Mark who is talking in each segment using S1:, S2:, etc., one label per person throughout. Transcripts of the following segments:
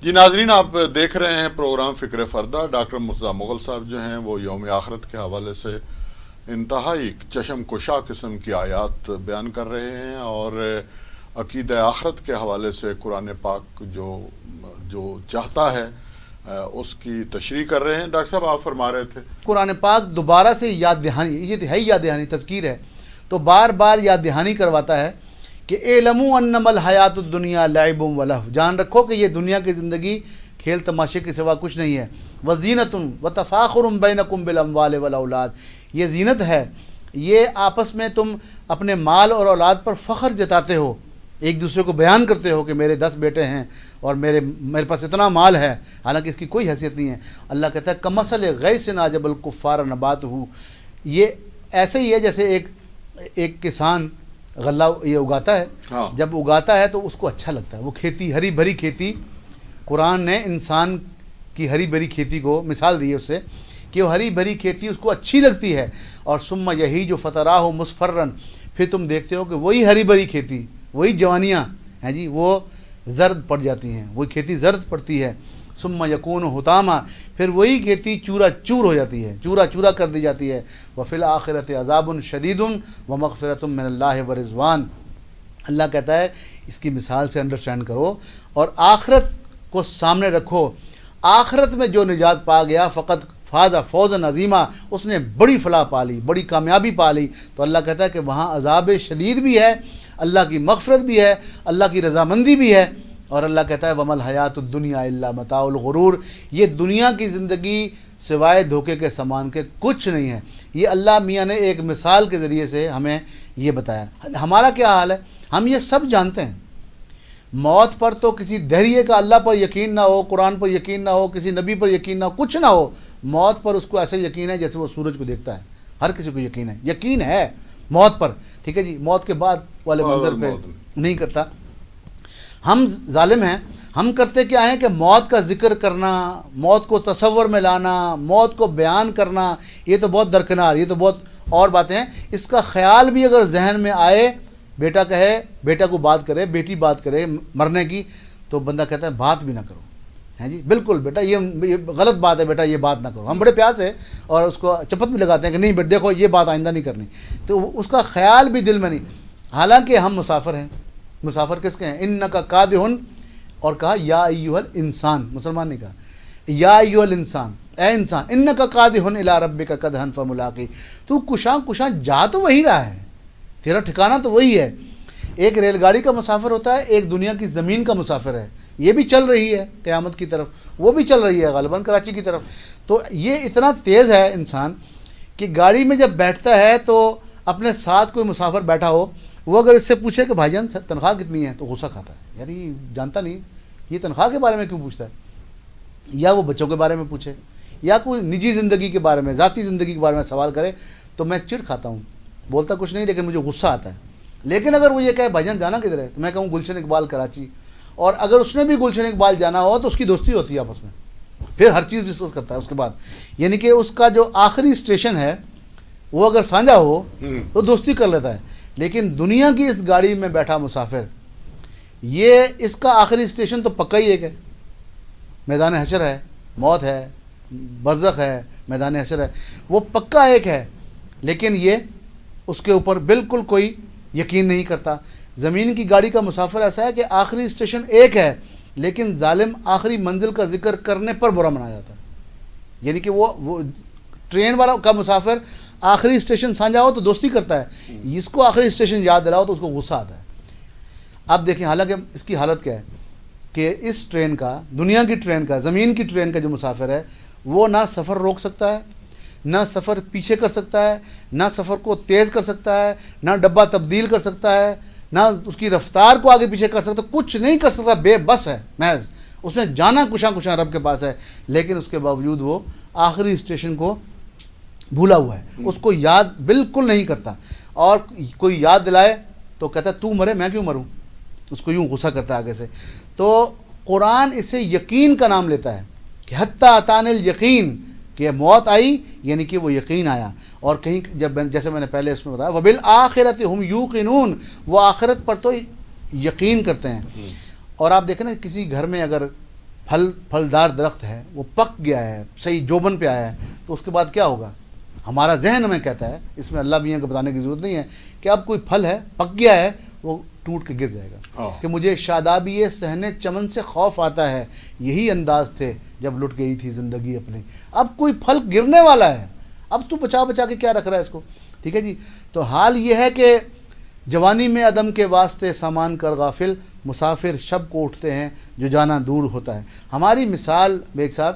S1: جی ناظرین، آپ دیکھ رہے ہیں پروگرام فکر فردہ۔ ڈاکٹر مرتضیٰ مغل صاحب جو ہیں وہ یوم آخرت کے حوالے سے انتہائی چشم کشا قسم کی آیات بیان کر رہے ہیں، اور عقیدہ آخرت کے حوالے سے قرآن پاک جو چاہتا ہے اس کی تشریح کر رہے ہیں۔ ڈاکٹر صاحب آپ فرما رہے تھے
S2: قرآن پاک دوبارہ سے یاد دہانی، یہ ہے یاد دہانی، تذکیر ہے، تو بار بار یاد دہانی کرواتا ہے کہ اعلموا انما الحیات الدنیا لعب و لہو، جان رکھو کہ یہ دنیا کی زندگی کھیل تماشے کے سوا کچھ نہیں ہے، وزینت و تفاخر بینکم بالاموال والاولاد، یہ زینت ہے، یہ آپس میں تم اپنے مال اور اولاد پر فخر جتاتے ہو، ایک دوسرے کو بیان کرتے ہو کہ میرے 10 بیٹے ہیں اور میرے پاس اتنا مال ہے، حالانکہ اس کی کوئی حیثیت نہیں ہے۔ اللہ کہتا ہے کمثل غیث اعجب الکفار نباتہ، یہ ایسے ہی ہے جیسے ایک کسان غلہ یہ اگاتا ہے، جب اگاتا ہے تو اس کو اچھا لگتا ہے، وہ کھیتی ہری بھری کھیتی، قرآن نے انسان کی ہری بھری کھیتی کو مثال دی ہے اس سے کہ وہ ہری بھری کھیتی اس کو اچھی لگتی ہے، اور ثم یہی جو فتراہ مصفرن، پھر تم دیکھتے ہو کہ وہی ہری بھری کھیتی، وہی جوانیاں ہیں جی، وہ زرد پڑ جاتی ہیں، وہی کھیتی زرد پڑتی ہے، ثم یکون حطاما، پھر وہی کھیتی چورا چور ہو جاتی ہے، چورا چورا کر دی جاتی ہے، وفی الآخرۃ عذاب شدید ومغفرۃ من اللہ ورضوان۔ اللہ کہتا ہے اس کی مثال سے انڈرسٹینڈ کرو اور آخرت کو سامنے رکھو، آخرت میں جو نجات پا گیا فقط فاز فوزا عظیمہ، اس نے بڑی فلاح پا لی، بڑی کامیابی پا لی۔ تو اللہ کہتا ہے کہ وہاں عذاب شدید بھی ہے، اللہ کی مغفرت بھی ہے، اللہ کی رضامندی بھی ہے، اور اللہ کہتا ہے وَمَا الْحَيَاةُ الدُّنْيَا إِلَّا مَتَاعُ الْغُرُورِ، یہ دنیا کی زندگی سوائے دھوکے کے سامان کے کچھ نہیں ہے۔ یہ اللہ میاں نے ایک مثال کے ذریعے سے ہمیں یہ بتایا۔ ہمارا کیا حال ہے؟ ہم یہ سب جانتے ہیں، موت پر تو کسی دہریے کا اللہ پر یقین نہ ہو، قرآن پر یقین نہ ہو، کسی نبی پر یقین نہ ہو، کچھ نہ ہو، موت پر اس کو ایسے یقین ہے جیسے وہ سورج کو دیکھتا ہے، ہر کسی کو یقین ہے موت پر، ٹھیک ہے جی، موت کے بعد والے منظر پہ نہیں کرتا۔ ہم ظالم ہیں، ہم کرتے کیا ہیں کہ موت کا ذکر کرنا، موت کو تصور میں لانا، موت کو بیان کرنا، یہ تو بہت درکنار، یہ تو بہت اور باتیں ہیں۔ اس کا خیال بھی اگر ذہن میں آئے، بیٹا کہے، بیٹا کو بات کرے، بیٹی بات کرے مرنے کی، تو بندہ کہتا ہے بات بھی نہ کرو، ہیں جی بالکل بیٹا یہ غلط بات ہے، بیٹا یہ بات نہ کرو۔ ہم بڑے پیار سے اور اس کو چپت بھی لگاتے ہیں کہ نہیں بیٹا دیکھو یہ بات آئندہ نہیں کرنی، تو اس کا خیال بھی دل میں نہیں۔ حالانکہ ہم مسافر ہیں، مسافر کس کے ہیں؟ انک کادحن، اور کہا یا ایھا الانسان، مسلمان نے کہا یا ایھا الانسان، اے انسان، انک کادحن الی ربک کدحن فملاقی، تو کشاں جا تو وہی رہا ہے، تیرا ٹھکانہ تو وہی ہے۔ ایک ریل گاڑی کا مسافر ہوتا ہے، ایک دنیا کی زمین کا مسافر ہے، یہ بھی چل رہی ہے قیامت کی طرف، وہ بھی چل رہی ہے غالباً کراچی کی طرف۔ تو یہ اتنا تیز ہے انسان کہ گاڑی میں جب بیٹھتا ہے تو اپنے ساتھ کوئی مسافر بیٹھا ہو، وہ اگر اس سے پوچھے کہ بھائی جان تنخواہ کتنی ہے، تو غصہ کھاتا ہے، یار یہ جانتا نہیں، یہ تنخواہ کے بارے میں کیوں پوچھتا ہے، یا وہ بچوں کے بارے میں پوچھے، یا کوئی نجی زندگی کے بارے میں، ذاتی زندگی کے بارے میں سوال کرے، تو میں چڑ کھاتا ہوں، بولتا کچھ نہیں لیکن مجھے غصہ آتا ہے۔ لیکن اگر وہ یہ کہے بھائی جان جانا کدھر ہے، تو میں کہوں گلشن اقبال کراچی، اور اگر اس نے بھی گلشن اقبال جانا ہو تو اس کی دوستی ہوتی ہے آپس میں، پھر ہر چیز ڈسکس کرتا ہے اس کے بعد، یعنی کہ اس کا جو آخری اسٹیشن ہے وہ اگر سانجھا ہو تو دوستی کر لیتا ہے۔ لیکن دنیا کی اس گاڑی میں بیٹھا مسافر، یہ اس کا آخری اسٹیشن تو پکا ہی ایک ہے، میدان حشر ہے، موت ہے، برزخ ہے، میدان حشر ہے، وہ پکا ایک ہے، لیکن یہ اس کے اوپر بالکل کوئی یقین نہیں کرتا۔ زمین کی گاڑی کا مسافر ایسا ہے کہ آخری اسٹیشن ایک ہے، لیکن ظالم آخری منزل کا ذکر کرنے پر برا منا جاتا ہے، یعنی کہ وہ ٹرین والا کا مسافر آخری اسٹیشن سانجھا ہو تو دوستی کرتا ہے، اس کو آخری اسٹیشن یاد دلاؤ تو اس کو غصہ آتا ہے۔ اب دیکھیں حالانکہ اس کی حالت کیا ہے کہ اس ٹرین کا، دنیا کی ٹرین کا، زمین کی ٹرین کا جو مسافر ہے، وہ نہ سفر روک سکتا ہے، نہ سفر پیچھے کر سکتا ہے، نہ سفر کو تیز کر سکتا ہے، نہ ڈبہ تبدیل کر سکتا ہے، نہ اس کی رفتار کو آگے پیچھے کر سکتا، کچھ نہیں کر سکتا، بے بس ہے محض، اس نے جانا کشاں رب کے پاس ہے، لیکن اس کے باوجود وہ آخری اسٹیشن کو بھولا ہوا ہے، اس کو یاد بالکل نہیں کرتا، اور کوئی یاد دلائے تو کہتا ہے تو مرے میں کیوں مروں، اس کو یوں غصہ کرتا ہے آگے سے۔ تو قرآن اسے یقین کا نام لیتا ہے کہ حتیٰ اتان الیقین، کہ موت آئی یعنی کہ وہ یقین آیا، اور کہیں جیسے میں نے پہلے اس میں بتایا وبالآخرۃ ہم یوقنون، وہ آخرت پر تو یقین کرتے ہیں۔ اور آپ دیکھیں نا کسی گھر میں اگر پھلدار درخت ہے وہ پک گیا ہے، صحیح جوبن پہ آیا ہے، تو اس کے بعد کیا ہوگا؟ ہمارا ذہن ہمیں کہتا ہے، اس میں اللہ میاں کو بتانے کی ضرورت نہیں ہے کہ اب کوئی پھل ہے پک گیا ہے وہ ٹوٹ کے گر جائے گا، کہ مجھے شادابی صحن چمن سے خوف آتا ہے، یہی انداز تھے جب لٹ گئی تھی زندگی اپنی، اب کوئی پھل گرنے والا ہے، اب تو بچا بچا کے کیا رکھ رہا ہے اس کو؟ ٹھیک ہے جی. تو حال یہ ہے کہ جوانی میں عدم کے واسطے سامان کر غافل، مسافر شب کو اٹھتے ہیں جو جانا دور ہوتا ہے. ہماری مثال بیگ صاحب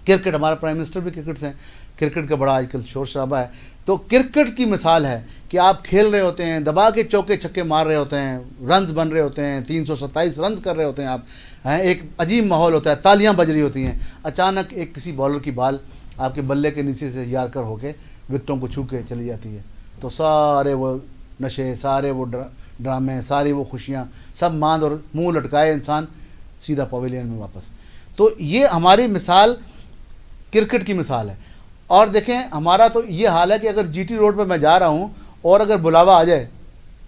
S2: کرکٹ، ہمارا پرائم منسٹر بھی کرکٹ سے ہیں، کرکٹ کا بڑا آج کل شور شرابہ ہے، تو کرکٹ کی مثال ہے کہ آپ کھیل رہے ہوتے ہیں، دبا کے چوکے چھکے مار رہے ہوتے ہیں، رنز بن رہے ہوتے ہیں، 327 رنز کر رہے ہوتے ہیں آپ، ایک عجیب ماحول ہوتا ہے، تالیاں بج رہی ہوتی ہیں، اچانک ایک کسی بالر کی بال آپ کے بلے کے نیچے سے یار کر ہو کے وکٹوں کو چھو کے چلی جاتی ہے، تو سارے وہ نشے، سارے وہ ڈرامے، ساری وہ خوشیاں سب ماند اور منہ لٹکائے انسان سیدھا پویلین میں واپس. تو یہ ہماری مثال کرکٹ کی مثال ہے. اور دیکھیں ہمارا تو یہ حال ہے کہ اگر جی ٹی روڈ پہ میں جا رہا ہوں اور اگر بلاوا آ جائے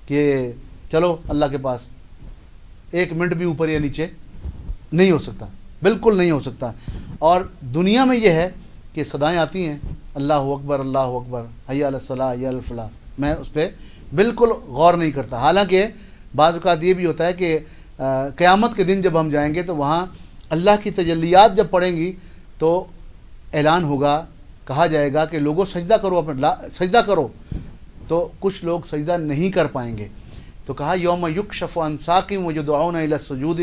S2: کہ چلو اللہ کے پاس، 1 منٹ بھی اوپر یا نیچے نہیں ہو سکتا، بالکل نہیں ہو سکتا. اور دنیا میں یہ ہے کہ صدائیں آتی ہیں اللہ اکبر اللہ اکبر، حی علی الصلاۃ حی علی الفلاح، میں اس پہ بالکل غور نہیں کرتا. حالانکہ بعض اوقات یہ بھی ہوتا ہے کہ قیامت کے دن جب ہم جائیں گے تو وہاں اللہ کی تجلیات جب پڑیں گی تو اعلان ہوگا، کہا جائے گا کہ لوگوں سجدہ کرو، اپنا سجدہ کرو، تو کچھ لوگ سجدہ نہیں کر پائیں گے. تو کہا یوم یکشف عن ساق ویدعون الی السجود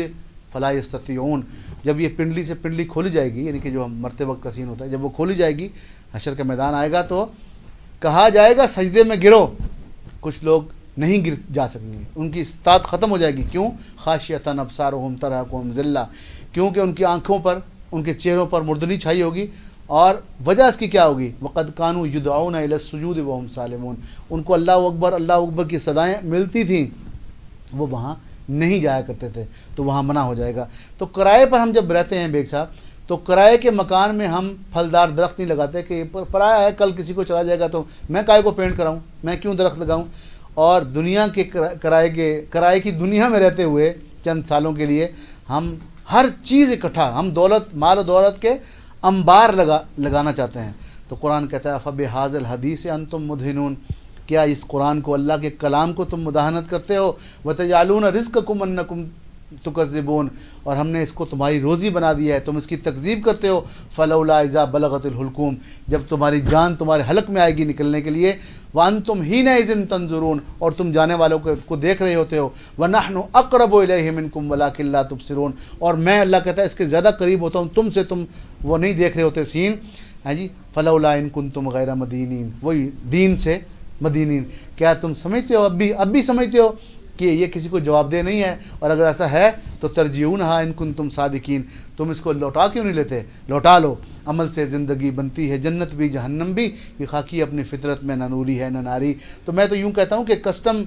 S2: فلا یستطیعون، جب یہ پنڈلی سے پنڈلی کھولی جائے گی، یعنی کہ جو ہم مرتے وقت کا سین ہوتا ہے، جب وہ کھولی جائے گی، حشر کا میدان آئے گا تو کہا جائے گا سجدے میں گرو، کچھ لوگ نہیں گر جا سکیں گے، ان کی استطاعت ختم ہو جائے گی. کیوں؟ خاشعۃ ابصارہم ترہقہم ذلہ، کیونکہ ان کی آنکھوں پر، ان کے چہروں پر مردنی چھائی ہوگی. اور وجہ اس کی کیا ہوگی؟ وقد کانوا یدعون الی السجود وهم سالمون، ان کو اللہ اکبر کی صدائیں ملتی تھیں، وہ وہاں نہیں جایا کرتے تھے، تو وہاں منع ہو جائے گا. تو کرائے پر ہم جب رہتے ہیں بیگ صاحب، تو کرائے کے مکان میں ہم پھلدار درخت نہیں لگاتے کہ پرایا ہے، کل کسی کو چلا جائے گا تو میں کائے کو پینٹ کراؤں، میں کیوں درخت لگاؤں. اور دنیا کے کرائے کی دنیا میں رہتے ہوئے چند سالوں کے لیے ہم ہر چیز اکٹھا، ہم دولت، مال و دولت کے انبار لگانا چاہتے ہیں. تو قرآن کہتا ہے فبہذا الحدیث انتم مدہنون، کیا اس قرآن کو، اللہ کے کلام کو تم مداحنت کرتے ہو. وتجعلون رزقکم انکم تکذبون، اور ہم نے اس کو تمہاری روزی بنا دیا ہے، تم اس کی تکذیب کرتے ہو. فلولا اذا بلغت الحلقوم، جب تمہاری جان تمہارے حلق میں آئے گی نکلنے کے لیے. وانتم حینئذ تنظرون، اور تم جانے والوں کو دیکھ رہے ہوتے ہو. ونحن اقرب الیہ منکم ولکن لا تبصرون، اور میں اللہ کہتا ہے اس کے زیادہ قریب ہوتا ہوں تم سے، تم وہ نہیں دیکھ رہے ہوتے سین. ہاں جی، فلولا ان کنتم غیر مدینین، وہی دین سے مدینین. کیا تم سمجھتے ہو، اب بھی سمجھتے ہو کہ یہ کسی کو جواب دہ نہیں ہے؟ اور اگر ایسا ہے تو ترجعونہا ان کنتم صادقین، تم اس کو لوٹا کیوں نہیں لیتے؟ لوٹا لو. عمل سے زندگی بنتی ہے جنت بھی جہنم بھی، یہ خاکی اپنی فطرت میں نہ نوری ہے نہ ناری. تو میں تو یوں کہتا ہوں کہ کسٹم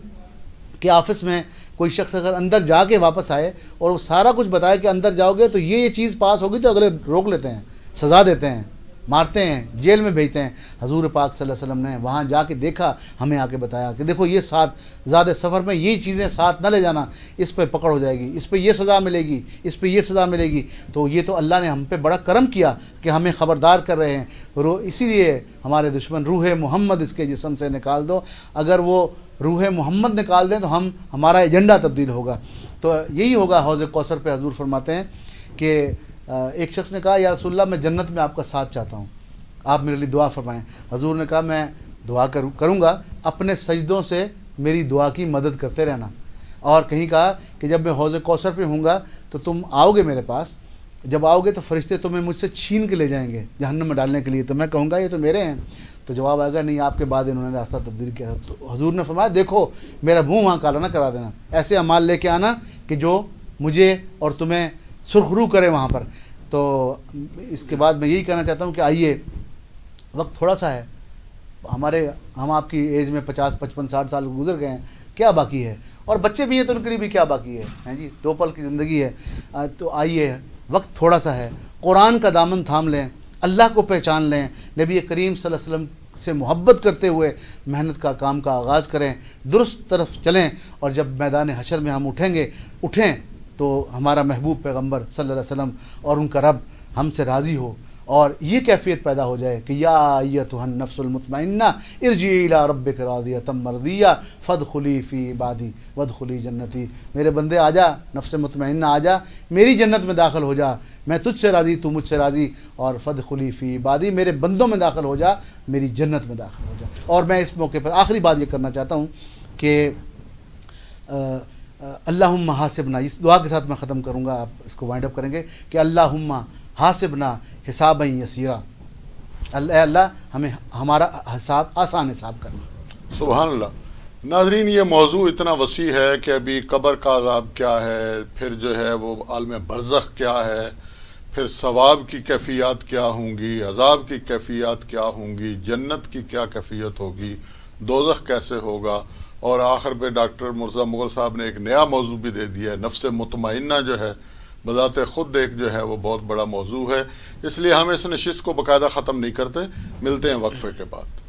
S2: کے آفس میں کوئی شخص اگر اندر جا کے واپس آئے اور وہ سارا کچھ بتائے کہ اندر جاؤ گے تو یہ چیز پاس ہوگی، تو اگلے روک لیتے ہیں، سزا دیتے ہیں، مارتے ہیں، جیل میں بھیجتے ہیں. حضور پاک صلی اللہ علیہ وسلم نے وہاں جا کے دیکھا، ہمیں آ کے بتایا کہ دیکھو یہ ساتھ زیادہ سفر میں یہ چیزیں ساتھ نہ لے جانا، اس پہ پکڑ ہو جائے گی، اس پہ یہ سزا ملے گی، اس پہ یہ سزا ملے گی. تو یہ تو اللہ نے ہم پہ بڑا کرم کیا کہ ہمیں خبردار کر رہے ہیں. اسی لیے ہمارے دشمن روح محمد اس کے جسم سے نکال دو، اگر وہ روح محمد نکال دیں تو ہمارا ایجنڈا تبدیل ہوگا. تو یہی ہوگا. حوض کوثر پہ حضور فرماتے ہیں کہ ایک شخص نے کہا یا رسول اللہ میں جنت میں آپ کا ساتھ چاہتا ہوں، آپ میرے لیے دعا فرمائیں. حضور نے کہا میں دعا کروں گا، اپنے سجدوں سے میری دعا کی مدد کرتے رہنا. اور کہیں کہا کہ جب میں حوض کوثر پہ ہوں گا تو تم آؤ گے میرے پاس، جب آؤ گے تو فرشتے تمہیں مجھ سے چھین کے لے جائیں گے جہنم میں ڈالنے کے لیے، تو میں کہوں گا یہ تو میرے ہیں. تو جواب آئے گا نہیں، آپ کے بعد انہوں نے راستہ تبدیل کیا. تو حضور نے فرمایا دیکھو میرا منہ وہاں کالا نہ کرا دینا، ایسے اعمال لے کے آنا کہ جو مجھے اور تمہیں سرخرو کرے وہاں پر. تو اس کے بعد میں یہی کہنا چاہتا ہوں کہ آئیے، وقت تھوڑا سا ہے، ہم آپ کی ایج میں 50 55 60 سال گزر گئے ہیں، کیا باقی ہے؟ اور بچے بھی ہیں تو ان کے لیے بھی کیا باقی ہے؟ ہیں جی، 2 پل کی زندگی ہے. تو آئیے، وقت تھوڑا سا ہے، قرآن کا دامن تھام لیں، اللہ کو پہچان لیں، نبی کریم صلی اللہ علیہ وسلم سے محبت کرتے ہوئے محنت کا کام کا آغاز کریں، درست طرف چلیں. اور جب میدان حشر میں ہم اٹھیں تو ہمارا محبوب پیغمبر صلی اللہ علیہ وسلم اور ان کا رب ہم سے راضی ہو، اور یہ کیفیت پیدا ہو جائے کہ یا ایتھا النفس المطمئنہ ارجعی الی ربک راضیۃ مرضیہ فادخلی فی عبادی وادخلی جنتی، میرے بندے آ جا، نفس مطمئنہ آ جا، میری جنت میں داخل ہو جا، میں تجھ سے راضی، تو مجھ سے راضی، اور فادخلی فی عبادی، میرے بندوں میں داخل ہو جا، میری جنت میں داخل ہو جا۔ اور میں اس موقع پر آخری بات یہ کرنا چاہتا ہوں کہ اللہم حاسبنا، اس دعا کے ساتھ میں ختم کروں گا، آپ اس کو وائنڈ اپ کریں گے کہ اللہم حاسبنا حسابا یسیرا، اے اللہ ہمیں ہمارا حساب آسان حساب کرنا۔
S1: سبحان اللہ۔ ناظرین، یہ موضوع اتنا وسیع ہے کہ ابھی قبر کا عذاب کیا ہے، پھر جو ہے وہ عالم برزخ کیا ہے، پھر ثواب کی کیفیات کیا ہوں گی، عذاب کی کیفیات کیا ہوں گی، جنت کی کیا کیفیت ہوگی، دوزخ کیسے ہوگا، اور آخر پہ ڈاکٹر مرزا مغل صاحب نے ایک نیا موضوع بھی دے دیا ہے، نفس مطمئنہ جو ہے بذات خود ایک جو ہے وہ بہت بڑا موضوع ہے، اس لیے ہم اس نشست کو باقاعدہ ختم نہیں کرتے، ملتے ہیں وقفے کے بعد۔